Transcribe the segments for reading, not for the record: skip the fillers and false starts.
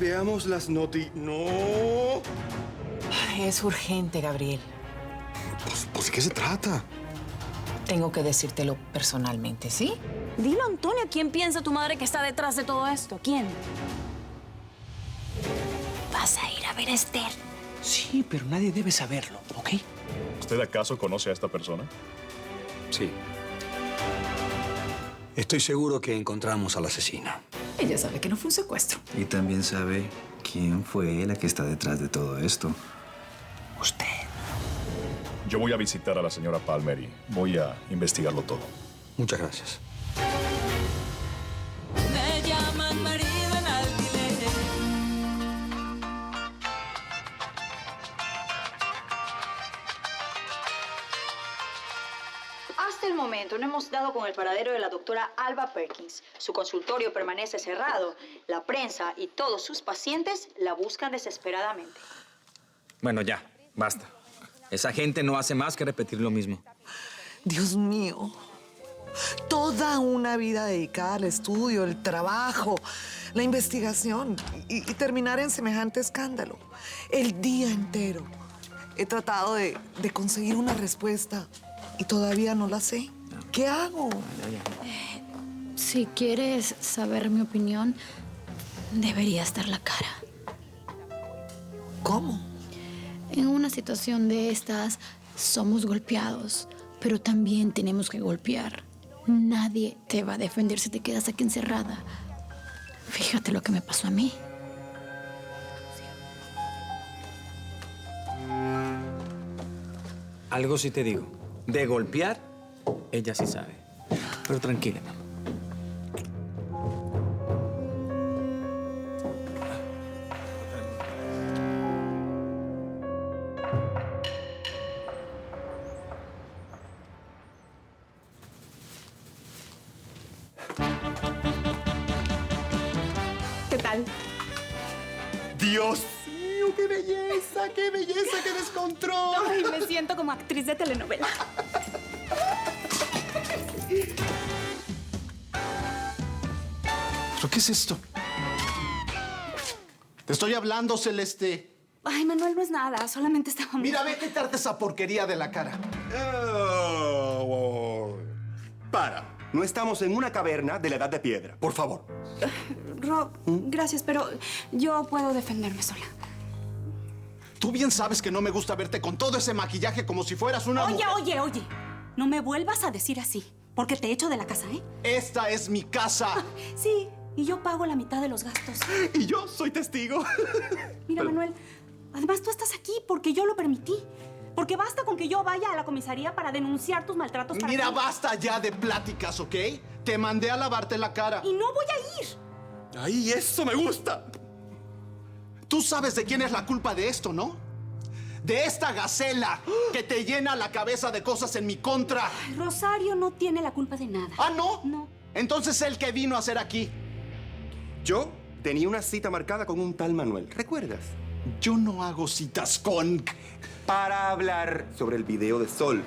veamos las ¡No! Es urgente, Gabriel. Pues, ¿de qué se trata? Tengo que decírtelo personalmente, ¿sí? Dilo, Antonio, ¿quién piensa tu madre que está detrás de todo esto? ¿Quién? Vas a ir a ver a Esther. Sí, pero nadie debe saberlo, ¿ok? ¿Usted acaso conoce a esta persona? Sí. Estoy seguro que encontramos a la asesina. Ella sabe que no fue un secuestro. Y también sabe quién fue la que está detrás de todo esto. Usted. Yo voy a visitar a la señora Palmer y voy a investigarlo todo. Muchas gracias. Me llaman marido en alquiler. Hasta el momento no hemos dado con el paradero de la doctora Alba Perkins. Su consultorio permanece cerrado. La prensa y todos sus pacientes la buscan desesperadamente. Bueno, ya, basta. Esa gente no hace más que repetir lo mismo. Dios mío. Toda una vida dedicada al estudio, el trabajo, la investigación y terminar en semejante escándalo. El día entero he tratado de conseguir una respuesta y todavía no la sé. ¿Qué hago? Si quieres saber mi opinión, deberías dar la cara. ¿Cómo? En una situación de estas, somos golpeados, pero también tenemos que golpear. Nadie te va a defender si te quedas aquí encerrada. Fíjate lo que me pasó a mí. Algo sí te digo. De golpear, ella sí sabe. Pero tranquila, mamá. ¿Qué tal? ¡Dios mío, qué belleza, qué descontrol! Ay, me siento como actriz de telenovela. ¿Pero qué es esto? Te estoy hablando, Celeste. Ay, Manuel, no es nada. Solamente estaba... Mira, ve quitarte esa porquería de la cara. Para. No estamos en una caverna de la Edad de Piedra. Por favor. Rob, gracias, pero yo puedo defenderme sola. Tú bien sabes que no me gusta verte con todo ese maquillaje como si fueras una mujer. Oye. No me vuelvas a decir así, porque te echo de la casa, ¿eh? Esta es mi casa. Sí, y yo pago la mitad de los gastos. Y yo soy testigo. Mira, Manuel, además tú estás aquí porque yo lo permití. Porque basta con que yo vaya a la comisaría para denunciar tus maltratos para Mira, ti. basta ya de pláticas, ¿ok? Te mandé a lavarte la cara. Y no voy a ir. ¡Ay, eso me gusta! Tú sabes de quién es la culpa de esto, ¿no? De esta gacela que te llena la cabeza de cosas en mi contra. Ay, Rosario no tiene la culpa de nada. ¿Ah, no? No. Entonces, ¿él qué vino a hacer aquí? Yo tenía una cita marcada con un tal Manuel, ¿recuerdas? Yo no hago citas con... Para hablar sobre el video de Sol.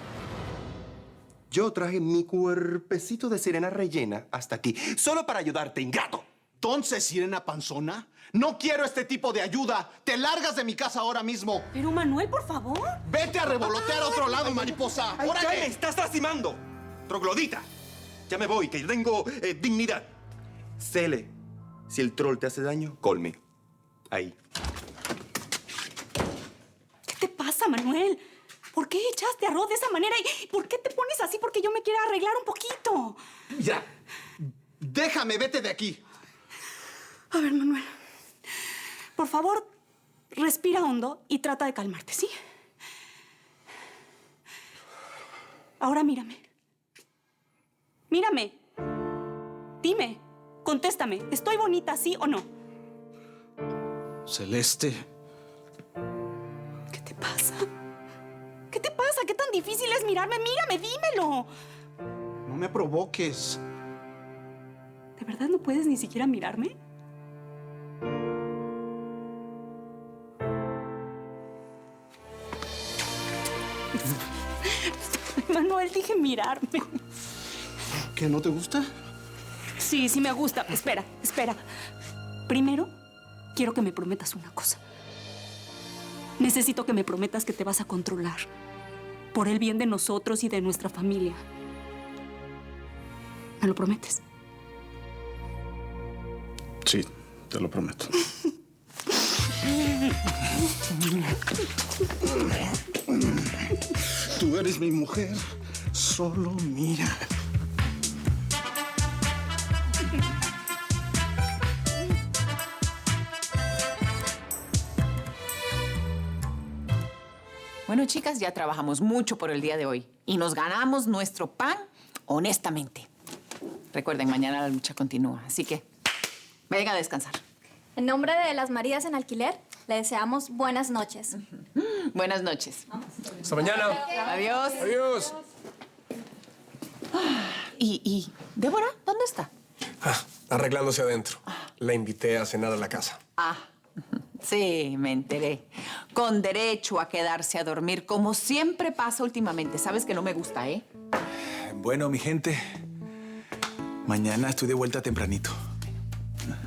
Yo traje mi cuerpecito de sirena rellena hasta aquí, solo para ayudarte, ingrato. Entonces, sirena panzona, no quiero este tipo de ayuda. Te largas de mi casa ahora mismo. Pero, Manuel, por favor. Vete a revolotear a otro lado, mariposa. ¡Ay, ¡Órale! me estás lastimando! ¡Troglodita! Ya me voy, que yo tengo dignidad. Cele, si el troll te hace daño, call me. Ahí. ¿Qué te pasa, Manuel? ¿Por qué echaste a Rod de esa manera? ¿Y por qué te pones así? Porque yo me quiero arreglar un poquito. Ya. Déjame, vete de aquí. A ver, Manuel. Por favor, respira hondo y trata de calmarte, ¿sí? Ahora mírame. Mírame. Dime. Contéstame. ¿Estoy bonita, sí o no? Celeste. ¿Qué te pasa? ¿Qué te pasa? ¿Qué tan difícil es mirarme? Mírame, dímelo. No me provoques. ¿De verdad no puedes ni siquiera mirarme? Manuel, dije mirarme. ¿Qué, no te gusta? Sí, sí me gusta. Espera. Primero, quiero que me prometas una cosa. Necesito que me prometas que te vas a controlar. Por el bien de nosotros y de nuestra familia. ¿Me lo prometes? Sí, te lo prometo. Tú eres mi mujer, solo mía. Bueno, chicas, ya trabajamos mucho por el día de hoy y nos ganamos nuestro pan honestamente. Recuerden, mañana la lucha continúa, así que vengan a descansar. En nombre de las Marías en Alquiler, le deseamos buenas noches. Buenas noches. Hasta mañana. Adiós. Adiós. ¿Y Débora? ¿Dónde está? Arreglándose adentro. La invité a cenar a la casa. Sí, me enteré. Con derecho a quedarse a dormir, como siempre pasa últimamente. Sabes que no me gusta, ¿eh? Bueno, mi gente, mañana estoy de vuelta tempranito.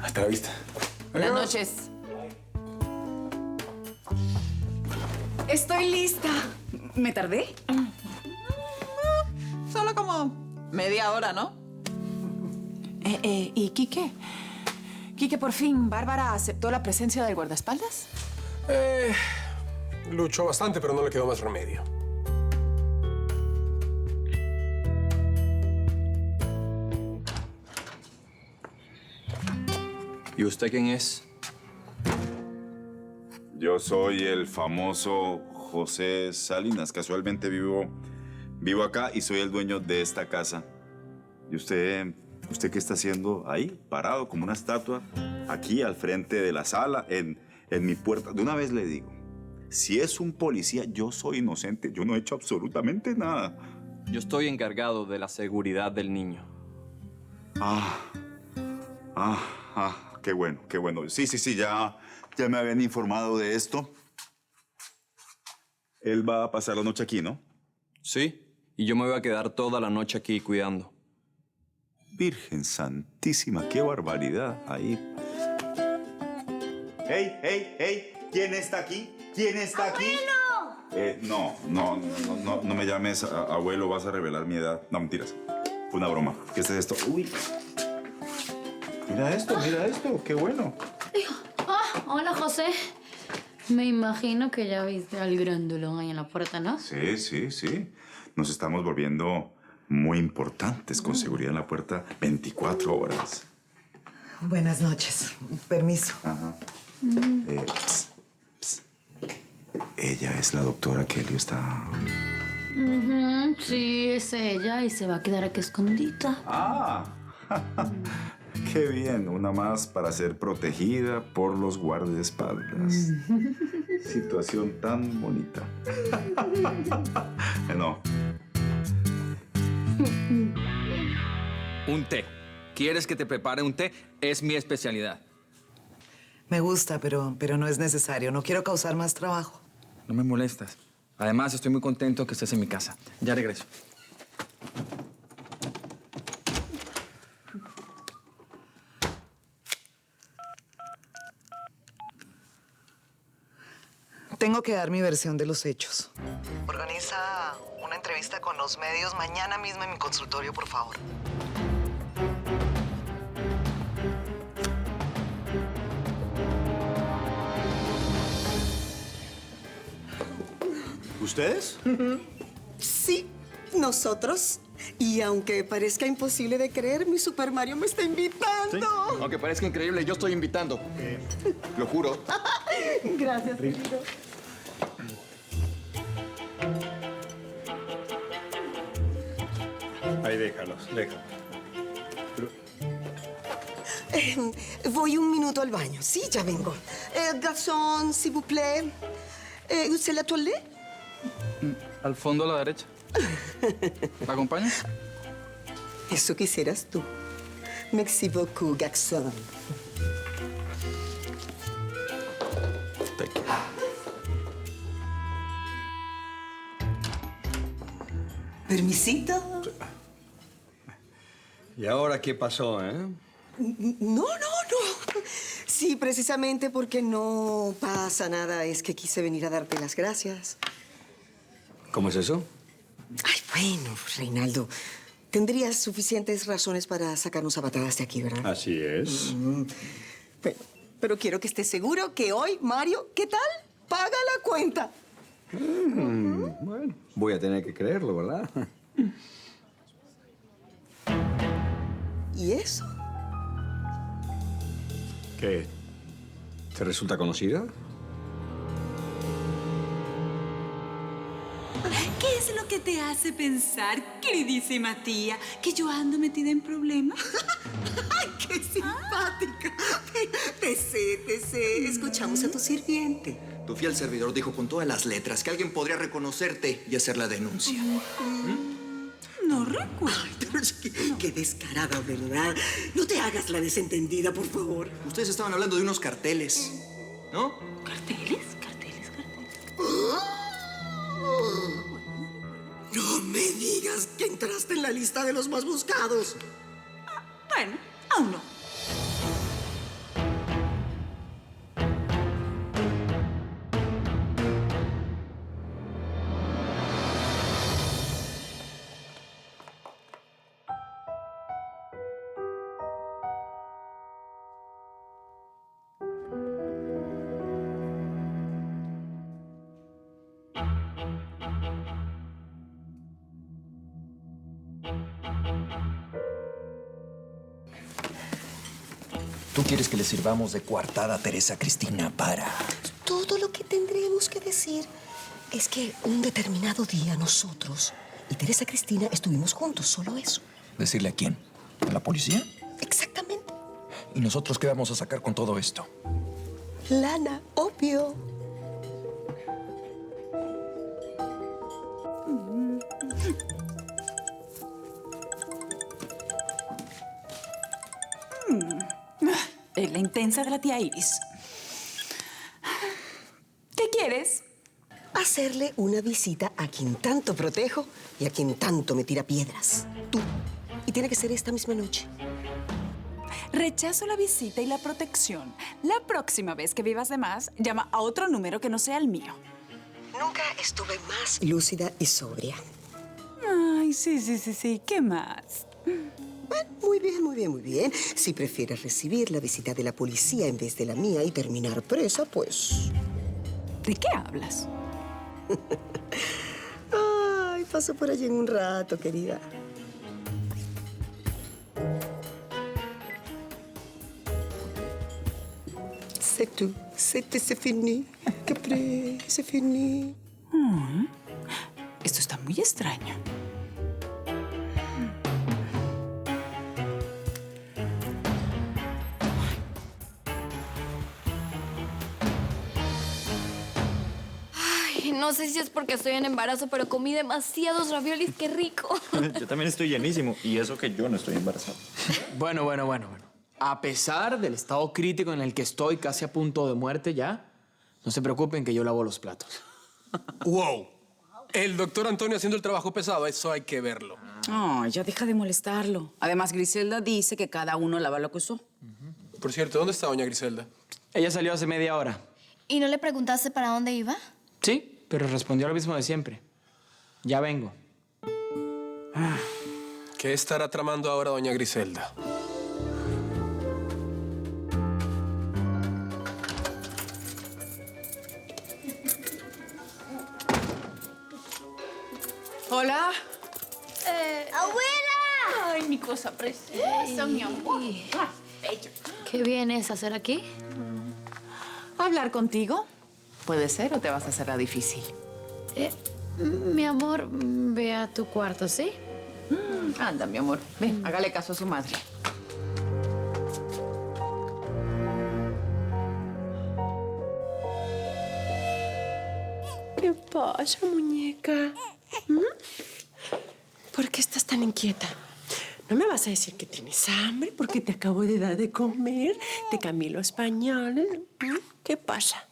Hasta la vista. Buenas noches. Estoy lista. ¿Me tardé? Solo como media hora, ¿no? ¿Y Quique? Quique, por fin, ¿Bárbara aceptó la presencia del guardaespaldas? Luchó bastante, pero no le quedó más remedio. ¿Y usted quién es? Yo soy el famoso José Salinas. Casualmente vivo acá y soy el dueño de esta casa. ¿Y usted qué está haciendo ahí, parado como una estatua, aquí al frente de la sala, en mi puerta? De una vez le digo, si es un policía, yo soy inocente. Yo no he hecho absolutamente nada. Yo estoy encargado de la seguridad del niño. Qué bueno, qué bueno. Sí, ya me habían informado de esto. Él va a pasar la noche aquí, ¿no? Sí, y yo me voy a quedar toda la noche aquí cuidando. Virgen Santísima, qué barbaridad ahí. ¡Hey! ¿Quién está aquí? ¿Quién está aquí? No me llames abuelo, vas a revelar mi edad. No, mentiras. Fue una broma. ¿Qué es esto? Uy. Mira esto, qué bueno. Hola, José. Me imagino que ya viste al grandulón ahí en la puerta, ¿no? Sí. Nos estamos volviendo muy importantes con seguridad en la puerta 24 horas. Buenas noches. Permiso. Ella es la doctora que Elio está... Sí, es ella y se va a quedar aquí escondida. Qué bien, una más para ser protegida por los guardaespaldas. Situación tan bonita. No. Un té. ¿Quieres que te prepare un té? Es mi especialidad. Me gusta, pero no es necesario. No quiero causar más trabajo. No me molestas. Además, estoy muy contento que estés en mi casa. Ya regreso. Tengo que dar mi versión de los hechos. Organiza una entrevista con los medios mañana mismo en mi consultorio, por favor. ¿Ustedes? Sí, nosotros. Y aunque parezca imposible de creer, mi Super Mario me está invitando. ¿Sí? Aunque parezca increíble, yo estoy invitando. Lo juro. Gracias, querido. Ahí déjalos. Voy un minuto al baño. Sí, ya vengo. Garçon, s'il vous plaît. ¿Usted la toilette? Al fondo a la derecha. ¿Me acompañas? Eso quisieras tú. Merci beaucoup, garçon. ¿Permisito? ¿Y ahora qué pasó, eh? No. sí, precisamente porque no pasa nada. Es que quise venir a darte las gracias. ¿Cómo es eso? Ay, bueno, Reinaldo. Tendrías suficientes razones para sacarnos a patadas de aquí, ¿verdad? Así es. Bueno, pero quiero que estés seguro que hoy, Mario, ¿qué tal? Paga la cuenta. Bueno, voy a tener que creerlo, ¿verdad? ¿Y eso? ¿Qué? ¿Te resulta conocida? ¿Qué es lo que te hace pensar, queridísima tía, que yo ando metida en problemas? ¡Ay, qué simpática! Te sé. Escuchamos a tu sirviente. Tu fiel servidor dijo con todas las letras que alguien podría reconocerte y hacer la denuncia. No recuerdo. Ay, pero es que, qué descarada, ¿verdad? No te hagas la desentendida, por favor. Ustedes estaban hablando de unos carteles, ¿no? ¿Carteles? No me digas que entraste en la lista de los más buscados. Bueno, aún no. ¿Tú quieres que le sirvamos de coartada a Teresa Cristina para...? Todo lo que tendremos que decir es que un determinado día nosotros y Teresa Cristina estuvimos juntos, solo eso. ¿Decirle a quién? ¿A la policía? Exactamente. ¿Y nosotros qué vamos a sacar con todo esto? Lana, obvio. Es la intensa de la tía Iris. ¿Qué quieres? Hacerle una visita a quien tanto protejo y a quien tanto me tira piedras. Tú. Y tiene que ser esta misma noche. Rechazo la visita y la protección. La próxima vez que vivas de más, llama a otro número que no sea el mío. Nunca estuve más lúcida y sobria. Ay, sí. ¿Qué más? Bueno, muy bien. Si prefieres recibir la visita de la policía en vez de la mía y terminar presa, pues... ¿De qué hablas? Ay, paso por allí en un rato, querida. C'est tout. C'est fini. Capré, c'est fini. Esto está muy extraño. Ay, no sé si es porque estoy en embarazo, pero comí demasiados raviolis. ¡Qué rico! Yo también estoy llenísimo. Y eso que yo no estoy embarazado. Bueno. A pesar del estado crítico en el que estoy, casi a punto de muerte ya, no se preocupen que yo lavo los platos. ¡Wow! El doctor Antonio haciendo el trabajo pesado, eso hay que verlo. Ay, ya deja de molestarlo. Además, Griselda dice que cada uno lava lo que usó. Por cierto, ¿dónde está doña Griselda? Ella salió hace media hora. ¿Y no le preguntaste para dónde iba? Sí, pero respondió lo mismo de siempre. Ya vengo. ¿Qué estará tramando ahora doña Griselda? Hola. ¡Abuela! Ay, mi cosa preciosa, mi amor. Bello. ¿Qué vienes a hacer aquí? ¿Hablar contigo? Puede ser o te vas a hacer la difícil. Mi amor, ve a tu cuarto, ¿sí? Anda, mi amor. Ven, hágale caso a su madre. ¿Qué pasa, muñeca? ¿Por qué estás tan inquieta? ¿No me vas a decir que tienes hambre porque te acabo de dar de comer? Te cambié los pañales. ¿Qué pasa?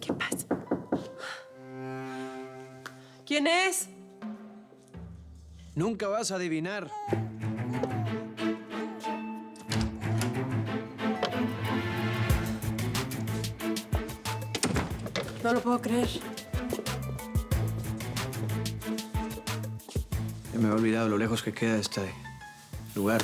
¿Qué pasa? ¿Quién es? Nunca vas a adivinar. No lo puedo creer. Me he olvidado lo lejos que queda este lugar.